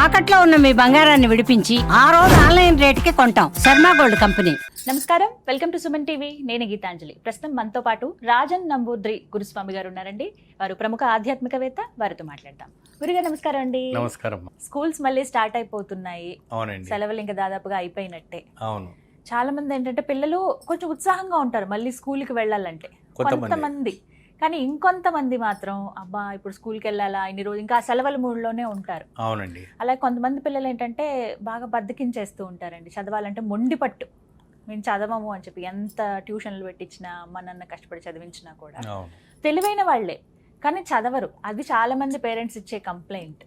తాకట్లో ఉన్న మీ బంగారాన్ని విడిపించి ఆ రోజు ఆన్లైన్ రేటుకి కొంటాం. Sharma gold company. నమస్కారం, వెల్కమ్ టు సుమన్ టీవీ. నేను గీతాంజలి. ప్రస్తుతం మనతో పాటు రాజన్ నంబూద్రి గురుస్వామి గారు ఉన్నారండి. వారు ప్రముఖ ఆధ్యాత్మికవేత్త. వారితో మాట్లాడదాం. గురుగారు నమస్కారం అండి. నమస్కారం. స్కూల్స్ మళ్ళీ స్టార్ట్ అయిపోతున్నాయి. అవునండి, సెలవులు ఇంకా దాదాపుగా అయిపోయినట్టే. అవును. చాలా మంది ఏంటంటే పిల్లలు కొంచెం ఉత్సాహంగా ఉంటారు మళ్ళీ స్కూల్కి వెళ్ళాలంటే, కొంతమంది. కానీ ఇంకొంతమంది మాత్రం అబ్బా ఇప్పుడు స్కూల్కి వెళ్ళాలా, ఇన్ని రోజులు ఇంకా సెలవుల మూడ్లోనే ఉంటారు. అవునండి. అలాగే కొంతమంది పిల్లలు ఏంటంటే బాగా బద్దకించేస్తూ ఉంటారండి. చదవాలంటే మొండి పట్టు, మేము చదవము అని చెప్పి ఎంత ట్యూషన్లు పెట్టించినా అమ్మ నాన్న కష్టపడి చదివించినా కూడా తెలివైన వాళ్ళే కానీ చదవరు. అది చాలా మంది పేరెంట్స్ ఇచ్చే కంప్లైంట్.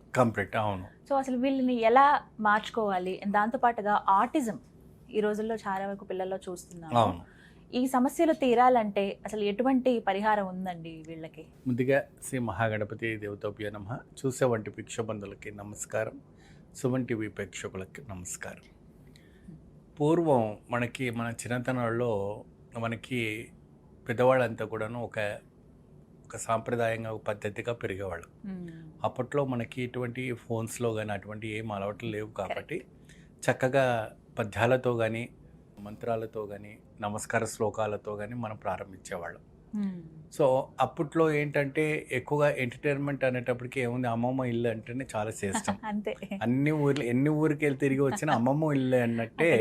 అవును. సో అసలు వీళ్ళని ఎలా మార్చుకోవాలి? దాంతోపాటుగా ఆటిజం ఈ రోజుల్లో చాలా వరకు పిల్లల్లో చూస్తున్నాము. ఈ సమస్యలు తీరాలంటే అసలు ఎటువంటి పరిహారం ఉందండి వీళ్ళకి? ముందుగా శ్రీ మహాగణపతి దేవతోభ్యో నమః. చూసే వంటి ప్రేక్షబంధులకి నమస్కారం, సుమన్ టీవీ ప్రేక్షకులకి నమస్కారం. పూర్వం మన చిన్నతనంలో మనకి పెద్దవాళ్ళంతా కూడాను ఒక సాంప్రదాయంగా ఒక పద్ధతిగా పెరిగేవాళ్ళు. అప్పట్లో మనకి ఇటువంటి ఫోన్స్లో కానీ అటువంటి ఏం అలవాట్లు లేవు కాబట్టి చక్కగా పద్యాలతో కానీ మంత్రాలతో కానీ నమస్కార శ్లోకాలతో కానీ మనం ప్రారంభించేవాళ్ళం. సో అప్పట్లో ఏంటంటే ఎక్కువగా ఎంటర్టైన్మెంట్ అనేటప్పటికి ఏముంది, అమ్మమ్మ ఇల్లు అంటేనే చాలా శ్రేష్టం. అంతే, ఎన్ని ఊరికి వెళ్ళి తిరిగి వచ్చినా అమ్మమ్మ ఇల్లు అన్నట్టే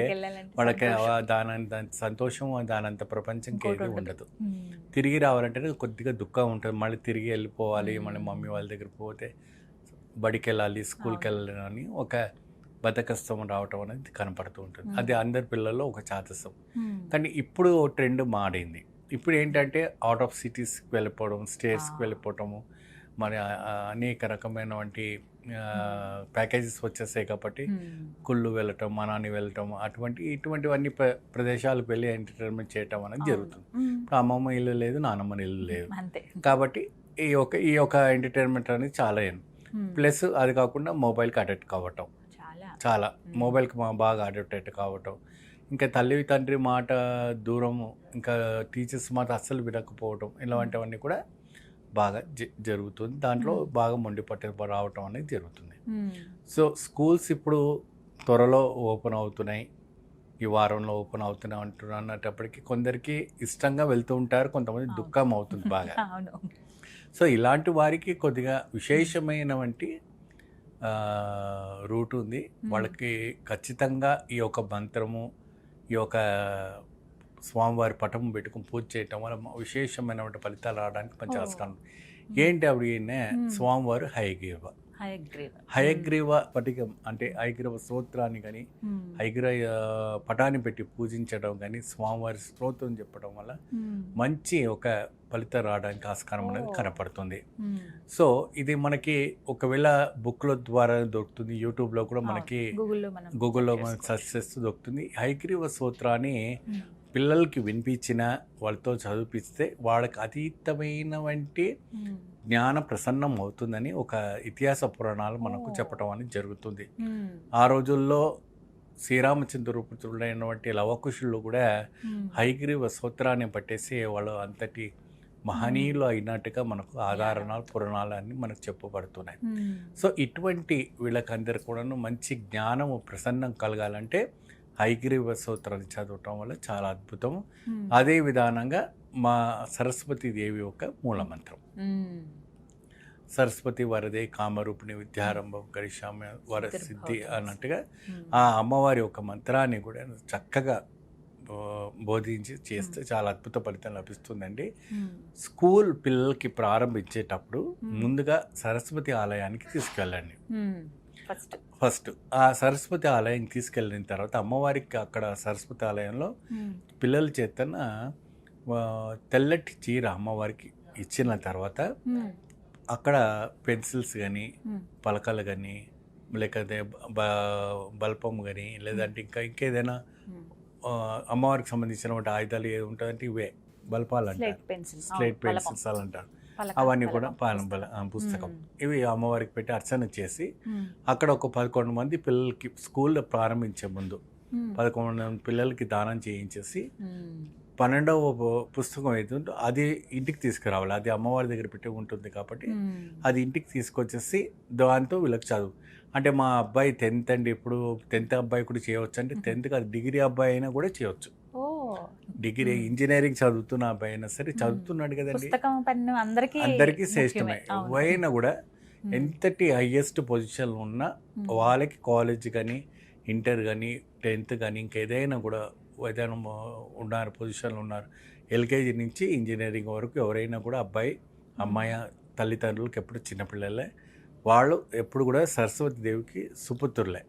వాళ్ళకి దానంత సంతోషం, దానంత ప్రపంచం ఏది ఉండదు. తిరిగి రావాలంటే కొద్దిగా దుఃఖం ఉంటుంది. మళ్ళీ తిరిగి వెళ్ళిపోవాలి, మళ్ళీ మమ్మీ వాళ్ళ దగ్గర పోతే బడికి వెళ్ళాలి, స్కూల్కి వెళ్ళాలి అని ఒక బద్ధకస్తం రావటం అనేది కనపడుతూ ఉంటుంది. అది అందరి పిల్లల్లో ఒక చాతసం. కానీ ఇప్పుడు ట్రెండ్ మారింది. ఇప్పుడు ఏంటంటే అవుట్ ఆఫ్ సిటీస్కి వెళ్ళిపోవడం, స్టేట్స్కి వెళ్ళిపోవటము, మరి అనేక రకమైనటువంటి ప్యాకేజెస్ వచ్చేసాయి కాబట్టి కుళ్ళు వెళ్ళటం, మనాని వెళ్ళటం, ఇటువంటివన్నీ ప్రదేశాలకు వెళ్ళి ఎంటర్టైన్మెంట్ చేయటం అనేది జరుగుతుంది. ఇప్పుడు అమ్మమ్మ ఇల్లు లేదు, నానమ్మ ఇల్లు లేదు కాబట్టి ఈ యొక్క ఎంటర్టైన్మెంట్ అనేది చాలా ప్లస్ అది కాకుండా మొబైల్కి అడిక్ట్ కావటం, చాలా మొబైల్కి బాగా అడిక్ట్ కావటం, ఇంకా తల్లి తండ్రి మాట దూరము, ఇంకా టీచర్స్ మాట అస్సలు వినకపోవటం, ఇలాంటివన్నీ కూడా బాగా జరుగుతుంది. దాంట్లో బాగా మొండి పట్టు రావటం అనేది జరుగుతుంది. సో స్కూల్స్ ఇప్పుడు త్వరలో ఓపెన్ అవుతున్నాయి, ఈ వారంలో ఓపెన్ అవుతున్నాయి అన్నప్పటికీ కొందరికి ఇష్టంగా వెళ్తూ ఉంటారు, కొంతమంది దుఃఖం అవుతుంది బాగా. సో ఇలాంటి వారికి కొద్దిగా విశేషమైనటువంటి రూట్ ఉంది. వాళ్ళకి ఖచ్చితంగా ఈ యొక్క మంత్రము, ఈ యొక్క స్వామివారి పటం పెట్టుకుని పూజ చేయటం వల్ల విశేషమైనటువంటి ఫలితాలు రావడానికి మంచి ఆస్కారం. ఏంటి అప్పుడు స్వామివారు హయగ్రీవ పటికం అంటే హయగ్రీవ స్తోత్రాన్ని కానీ హయగ్రీవ పటాన్ని పెట్టి పూజించడం కానీ స్వామివారి స్తోత్రం చెప్పడం వల్ల మంచి ఒక ఫలితం రావడానికి ఆస్కారం అనేది కనపడుతుంది. సో ఇది మనకి ఒకవేళ బుక్ల ద్వారా దొరుకుతుంది, యూట్యూబ్లో కూడా మనకి గూగుల్లో మనకి సెర్చ్ చేస్తూ దొరుకుతుంది. హయగ్రీవ స్తోత్రాన్ని పిల్లలకి వినిపించిన, వాళ్ళతో చదివిపిస్తే వాళ్ళకి అతీతమైనటువంటి జ్ఞాన ప్రసన్నం అవుతుందని ఒక ఇతిహాస పురాణాలు మనకు చెప్పడం అనేది జరుగుతుంది. ఆ రోజుల్లో శ్రీరామచంద్రపుత్రుడైనటువంటి లవకుశులు కూడా హయగ్రీవ స్తోత్రాన్ని పట్టేసి వాళ్ళు అంతటి మహనీయులు అయినట్టుగా మనకు ఆధారణాలు పురాణాలు అన్నీ మనకు చెప్పబడుతున్నాయి. సో ఇటువంటి వీళ్ళకందరూ కూడా మంచి జ్ఞానము ప్రసన్నం కలగాలంటే హయగ్రీవ స్తోత్రాన్ని చదవటం వల్ల చాలా అద్భుతం. అదే విధానంగా మా సరస్వతి దేవి యొక్క మూలమంత్రం, సరస్వతి వరదే కామరూపిణి విద్యారంభం గరిష్యామి వరసిద్ధి అన్నట్టుగా ఆ అమ్మవారి యొక్క మంత్రాన్ని కూడా చక్కగా బోధించి చేస్తే చాలా అద్భుత ఫలితం లభిస్తుందండి. స్కూల్ పిల్లలకి ప్రారంభించేటప్పుడు ముందుగా సరస్వతి ఆలయానికి తీసుకెళ్ళండి. ఫస్ట్ ఆ సరస్వతి ఆలయానికి తీసుకెళ్ళిన తర్వాత అమ్మవారికి అక్కడ సరస్వతి ఆలయంలో పిల్లల చేతన తెల్లటి చీర అమ్మవారికి ఇచ్చిన తర్వాత అక్కడ పెన్సిల్స్ కానీ పలకలు కానీ లేకపోతే బల్పం కానీ లేదంటే ఇంకేదైనా అమ్మవారికి సంబంధించిన ఆయుధాలు ఏది ఉంటుందంటే ఇవే బల్పాలు అంటారు, స్లేట్ పెన్సిల్స్ అని అంటారు. అవన్నీ కూడా పుస్తకం ఇవి అమ్మవారికి పెట్టి అర్చన చేసి అక్కడ ఒక 11 మంది పిల్లలకి స్కూల్లో ప్రారంభించే ముందు 11 మంది పిల్లలకి దానం చేయించేసి 12వ పుస్తకం ఏదో అది ఇంటికి తీసుకురావాలి. అది అమ్మవారి దగ్గర పెట్టి ఉంటుంది కాబట్టి అది ఇంటికి తీసుకొచ్చేసి దాంతో వీళ్ళకి చదువు అంటే మా అబ్బాయి 10th అండి, ఇప్పుడు 10th అబ్బాయి కూడా చేయవచ్చు అంటే 10th కాదు, డిగ్రీ అబ్బాయి అయినా కూడా చేయవచ్చు. ఓ డిగ్రీ ఇంజనీరింగ్ చదువుతున్న అబ్బాయి అయినా సరే చదువుతున్నాడు కదండి, పుస్తకం పెన్ను అందరికీ శ్రేష్టమే. అవును. అయినా కూడా ఎంతటి హైయెస్ట్ పొజిషన్ ఉన్నా వాళ్ళకి కాలేజ్ కానీ ఇంటర్ కానీ 10th కానీ ఇంకేదైనా కూడా ఏదైనా ఉన్నారు, పొజిషన్లు ఉన్నారు. ఎల్కేజీ నుంచి ఇంజనీరింగ్ వరకు ఎవరైనా కూడా అబ్బాయి అమ్మాయి తల్లిదండ్రులకు ఎప్పుడు చిన్నపిల్లలే, వాళ్ళు ఎప్పుడు కూడా సరస్వతి దేవికి సుపుత్రులే.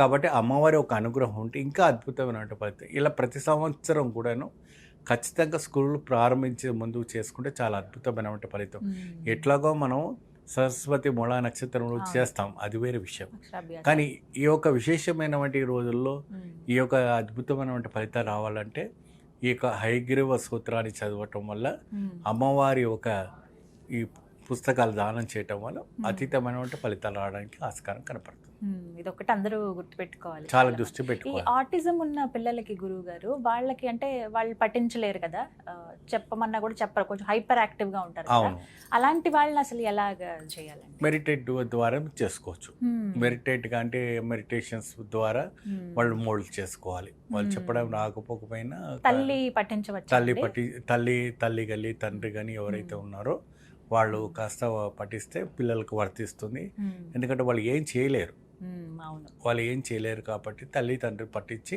కాబట్టి అమ్మవారి ఒక అనుగ్రహం ఉంటే ఇంకా అద్భుతమైన ఫలితం. ఇలా ప్రతి సంవత్సరం కూడాను ఖచ్చితంగా స్కూళ్ళు ప్రారంభించే ముందు చేసుకుంటే చాలా అద్భుతమైన ఫలితం. ఎట్లాగో మనం సరస్వతి మూలా నక్షత్రంలో చేస్తాం, అది వేరే విషయం. కానీ ఈ యొక్క విశేషమైనటువంటి రోజుల్లో ఈ యొక్క అద్భుతమైనటువంటి ఫలితాలు రావాలంటే ఈ యొక్క హయగ్రీవ సూత్రాన్ని చదవటం వల్ల, అమ్మవారి ఒక ఈ పుస్తకాలు దానం చేయటం వల్ల అతీతమైనటువంటి ఫలితాలు రావడానికి ఆస్కారం కనపడుతుంది. ఇదొకటి అందరూ గుర్తుపెట్టుకోవాలి, చాలా దృష్టి ఈ పెట్టుకోవాలి. ఆటిజం ఉన్న పిల్లలకి గురువు గారు, వాళ్ళకి అంటే వాళ్ళు పఠించలేరు కదా, చెప్పమన్నా కూడా చెప్పరు, కొంచెం హైపర్ యాక్టివ్ గా ఉంటారు కదా. అవును, అలాంటి వాళ్ళని అసలు ఎలాగ చేయాలండి? మెడిటేట్ ద్వారా చేసుకోవచ్చు. మెడిటేట్గా అంటే మెడిటేషన్స్ ద్వారా వాళ్ళు మోల్డ్ చేసుకోవాలి. వాళ్ళు చెప్పడం రాకపోకపోయినా తల్లి పఠించవచ్చు, తల్లి గల్లి తండ్రి కానీ ఎవరైతే ఉన్నారో వాళ్ళు కాస్త పఠిస్తే పిల్లలకు వర్తిస్తుంది. ఎందుకంటే వాళ్ళు ఏం చేయలేరు, వాళ్ళు ఏం చేయలేరు కాబట్టి తల్లి తండ్రి పట్టించి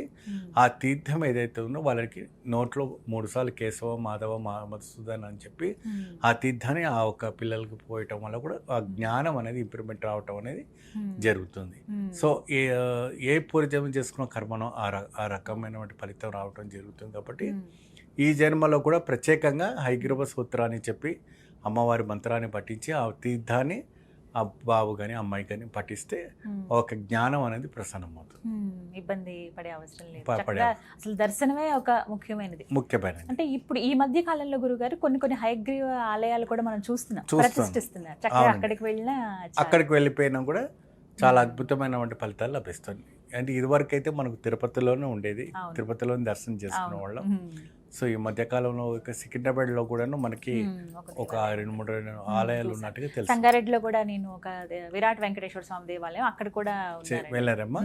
ఆ తీర్థం ఏదైతే ఉందో వాళ్ళకి నోట్లో 3 సార్లు కేశవ మాధవ మధుసూదన్ అని చెప్పి ఆ తీర్థాన్ని ఆ ఒక్క పిల్లలకి పోయటం వల్ల కూడా ఆ జ్ఞానం అనేది ఇంప్రూవ్మెంట్ రావటం అనేది జరుగుతుంది. సో ఏ పూర్వజన్మ చేసుకున్న కర్మనో ఆ రకమైన ఫలితం రావటం జరుగుతుంది. కాబట్టి ఈ జన్మలో కూడా ప్రత్యేకంగా హయగ్రీవ సూత్రాన్ని చెప్పి అమ్మవారి మంత్రాన్ని పఠించి ఆ తీర్థాన్ని ఆ బాబు కానీ అమ్మాయి కానీ పఠిస్తే ఒక జ్ఞానం అనేది ప్రసన్నం అవుతుంది. ఇబ్బంది పడే అవసరం లేదు, అసలు దర్శనమే ఒక ముఖ్యమైనది. అంటే ఇప్పుడు ఈ మధ్య కాలంలో గురుగారు కొన్ని హయగ్రీవ ఆలయాలు కూడా మనం చూస్తున్నాం, ప్రతిష్ఠిస్తున్నారు. చక్కగా అక్కడికి వెళ్ళిపోయినా కూడా చాలా అద్భుతమైన ఫలితాలు లభిస్తుంది. అంటే ఇదివరకు అయితే మనకు తిరుపతిలోనే ఉండేది, తిరుపతిలోనే దర్శనం చేసుకునే వాళ్ళం. సో ఈ మధ్యకాలంలో సికింద్రాబాద్లో కూడా మనకి ఒక 2-3 ఆలయాలు ఉన్నట్టుగా తెలుసు. సంగారెడ్డిలో కూడా నేను ఒక విరాట్ వెంకటేశ్వర స్వామి దేవాలయం అక్కడ కూడా వెళ్ళారమ్మా,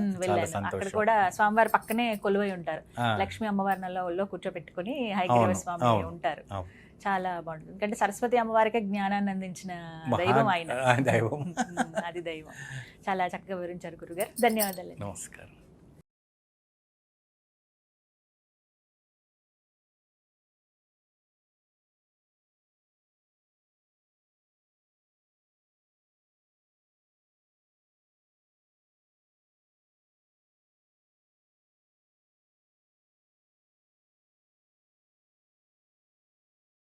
అక్కడ కూడా స్వామివారి పక్కనే కొలువై ఉంటారు. లక్ష్మీ అమ్మవారి నల్ల కూర్చోబెట్టుకుని హయగ్రీవ స్వామి ఉంటారు. చాలా బాగుంటుంది, ఎందుకంటే సరస్వతి అమ్మవారికి జ్ఞానాన్ని అందించిన దైవం ఆయన, అది దైవం. చాలా చక్కగా వివరించారు గురుగారు, ధన్యవాదాలు. నమస్కారం.